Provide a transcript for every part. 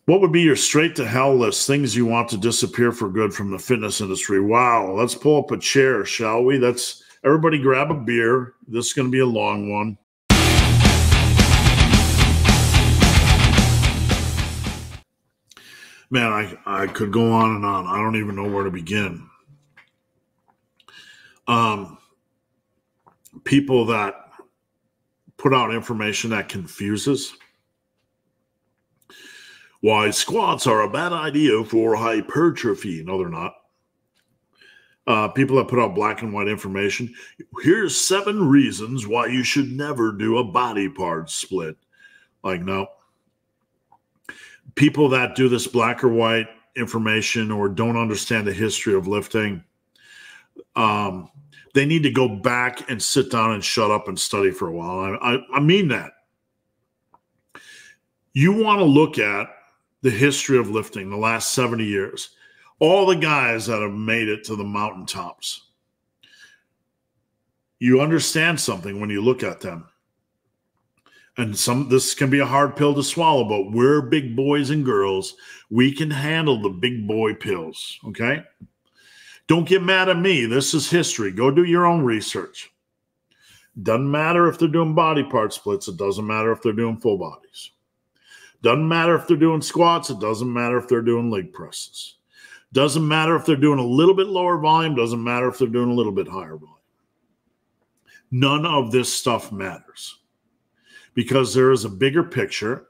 What would be your straight to hell list? Things you want to disappear for good from the fitness industry. Wow. Let's pull up a chair, shall we? Everybody grab a beer. This is going to be a long one. Man, I could go on and on. I don't even know where to begin. People that put out information that confuses. Why squats are a bad idea for hypertrophy. No, they're not. People that put out black and white information. Here's 7 reasons why you should never do a body part split. Like, no. People that do this black or white information or don't understand the history of lifting, they need to go back and sit down and shut up and study for a while. I mean that. You want to look at the history of lifting the last 70 years. All the guys that have made it to the mountaintops. You understand something when you look at them. And this can be a hard pill to swallow, but we're big boys and girls. We can handle the big boy pills, okay? Don't get mad at me. This is history. Go do your own research. Doesn't matter if they're doing body part splits. It doesn't matter if they're doing full bodies. Doesn't matter if they're doing squats. It doesn't matter if they're doing leg presses. Doesn't matter if they're doing a little bit lower volume. Doesn't matter if they're doing a little bit higher volume. None of this stuff matters because there is a bigger picture.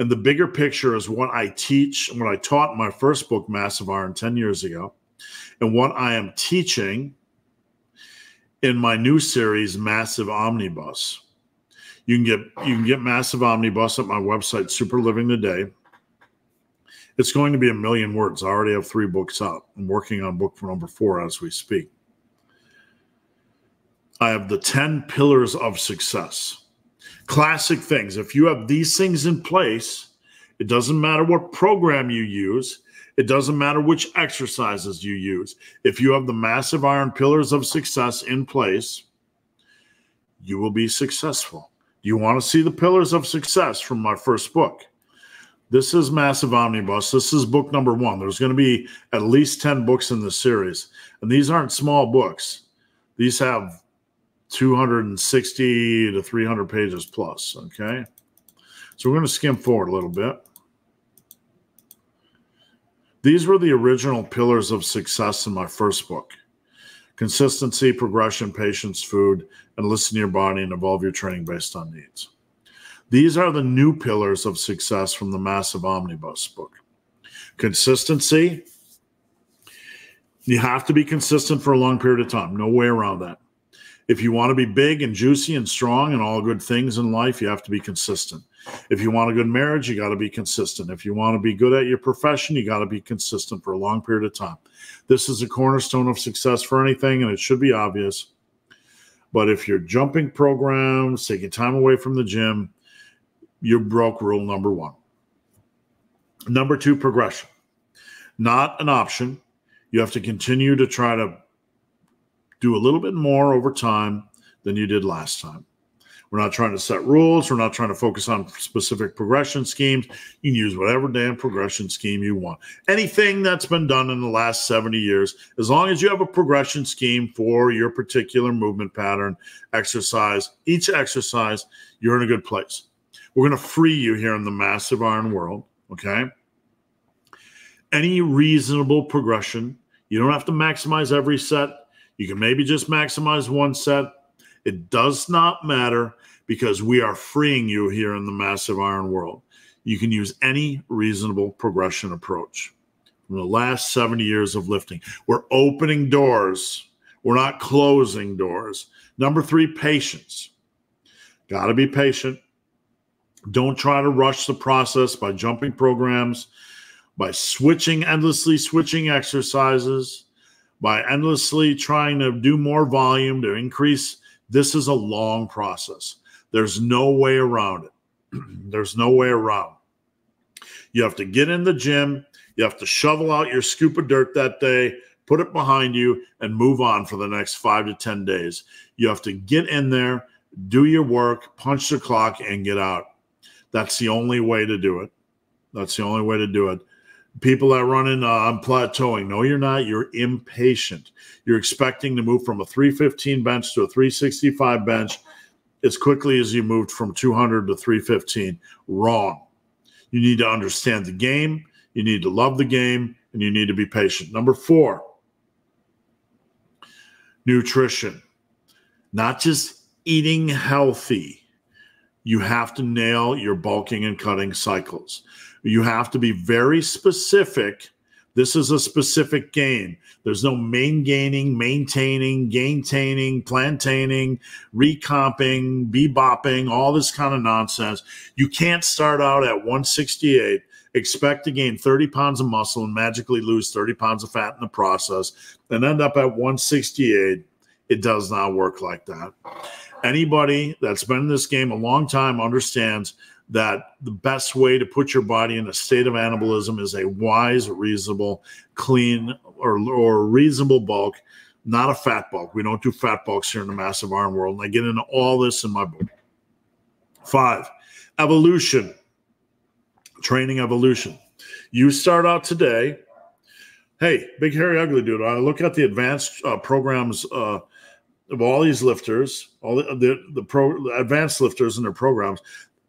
And the bigger picture is what I teach, what I taught in my first book, Massive Iron, 10 years ago, and what I am teaching in my new series, Massive Omnibus. You can get Massive Omnibus at my website, Super Living Today. It's going to be 1 million words. I already have 3 books out. I'm working on book number 4 as we speak. I have the 10 pillars of success. Classic things. If you have these things in place, it doesn't matter what program you use. It doesn't matter which exercises you use. If you have the Massive Iron pillars of success in place, you will be successful. You want to see the pillars of success from my first book. This is Massive Omnibus. This is book number 1. There's going to be at least 10 books in this series. And these aren't small books. These have 260 to 300 pages plus, okay? So we're going to skim forward a little bit. These were the original pillars of success in my first book. Consistency, progression, patience, food, and listen to your body and evolve your training based on needs. These are the new pillars of success from the Massive Omnibus book. Consistency. You have to be consistent for a long period of time. No way around that. If you want to be big and juicy and strong and all good things in life, you have to be consistent. If you want a good marriage, you got to be consistent. If you want to be good at your profession, you got to be consistent for a long period of time. This is a cornerstone of success for anything, and it should be obvious. But if you're jumping programs, taking time away from the gym, you broke rule number 1. Number 2, progression. Not an option. You have to continue to try to do a little bit more over time than you did last time. We're not trying to set rules. We're not trying to focus on specific progression schemes. You can use whatever damn progression scheme you want. Anything that's been done in the last 70 years, as long as you have a progression scheme for your particular movement pattern, exercise, each exercise, you're in a good place. We're going to free you here in the Massive Iron world, okay? Any reasonable progression. You don't have to maximize every set. You can maybe just maximize one set. It does not matter because we are freeing you here in the Massive Iron world. You can use any reasonable progression approach. From the last 70 years of lifting, we're opening doors. We're not closing doors. Number 3, patience. Got to be patient. Don't try to rush the process by jumping programs, by endlessly switching exercises, by endlessly trying to do more volume to increase. This is a long process. There's no way around it. There's no way around. You have to get in the gym. You have to shovel out your scoop of dirt that day, put it behind you, and move on for the next 5 to 10 days. You have to get in there, do your work, punch the clock, and get out. That's the only way to do it. That's the only way to do it. People that run in, I'm plateauing. No, you're not. You're impatient. You're expecting to move from a 315 bench to a 365 bench as quickly as you moved from 200 to 315. Wrong. You need to understand the game. You need to love the game, and you need to be patient. Number 4, nutrition. Not just eating healthy. You have to nail your bulking and cutting cycles. You have to be very specific. This is a specific game. There's no maintaining, gaintaining, plantaining, recomping, bebopping, all this kind of nonsense. You can't start out at 168, expect to gain 30 pounds of muscle and magically lose 30 pounds of fat in the process, and end up at 168. It does not work like that. Anybody that's been in this game a long time understands that the best way to put your body in a state of anabolism is a wise, reasonable, clean, or reasonable bulk, not a fat bulk. We don't do fat bulks here in the massive iron world, and I get into all this in my book. 5, evolution, training evolution. You start out today, hey, big, hairy, ugly dude, I look at the advanced programs of all these lifters, all the advanced lifters and their programs.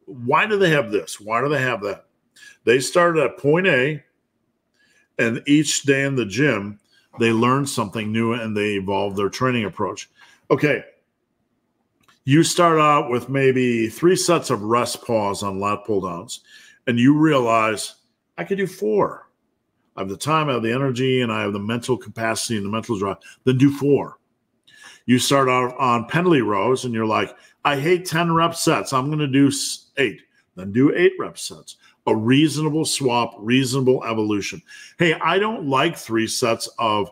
Why do they have this? Why do they have that? They started at point A, and each day in the gym, they learned something new and they evolved their training approach. Okay, you start out with maybe 3 sets of rest pause on lat pull downs, and you realize I could do 4. I have the time, I have the energy, and I have the mental capacity and the mental drive. Then do 4. You start out on pendlay rows, and you're like, I hate 10 rep sets. I'm going to do 8. Then do 8 rep sets. A reasonable swap, reasonable evolution. Hey, I don't like 3 sets of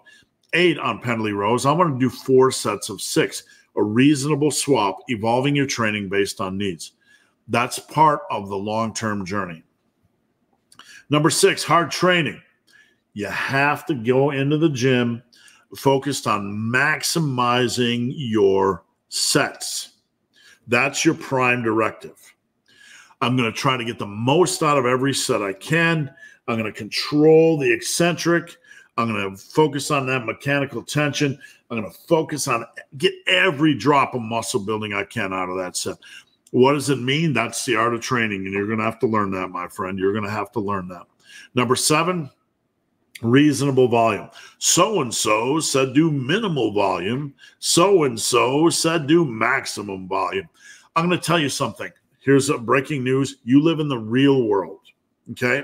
8 on pendlay rows. I want to do 4 sets of 6. A reasonable swap, evolving your training based on needs. That's part of the long-term journey. Number 6, hard training. You have to go into the gym focused on maximizing your sets. That's your prime directive. I'm going to try to get the most out of every set I can. I'm going to control the eccentric. I'm going to focus on that mechanical tension. I'm going to focus on get every drop of muscle building I can out of that set. What does it mean? That's the art of training, and you're going to have to learn that, my friend. You're going to have to learn that. Number 7, reasonable volume. So-and-so said do minimal volume. So-and-so said do maximum volume. I'm going to tell you something. Here's a breaking news. You live in the real world, okay?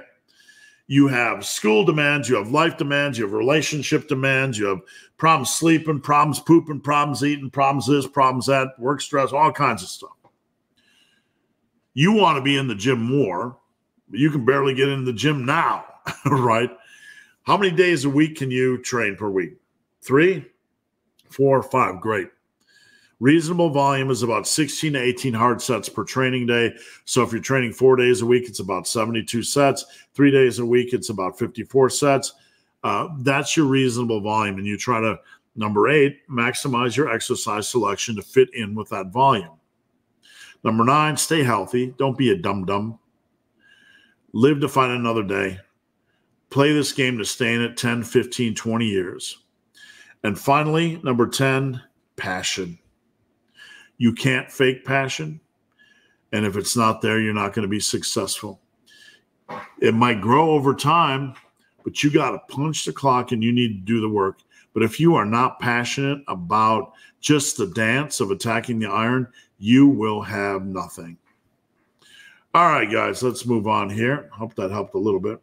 You have school demands, you have life demands, you have relationship demands, you have problems sleeping, problems pooping, problems eating, problems this, problems that, work stress, all kinds of stuff. You want to be in the gym more, but you can barely get in the gym now, right? How many days a week can you train per week? 3, 4, 5, great. Reasonable volume is about 16 to 18 hard sets per training day. So if you're training 4 days a week, it's about 72 sets. 3 days a week, it's about 54 sets. That's your reasonable volume. And you try to, number 8, maximize your exercise selection to fit in with that volume. Number 9, stay healthy. Don't be a dum-dum. Live to fight another day. Play this game to stay in it 10, 15, 20 years. And finally, number 10, passion. You can't fake passion. And if it's not there, you're not going to be successful. It might grow over time, but you got to punch the clock and you need to do the work. But if you are not passionate about just the dance of attacking the iron, you will have nothing. All right, guys, let's move on here. Hope that helped a little bit.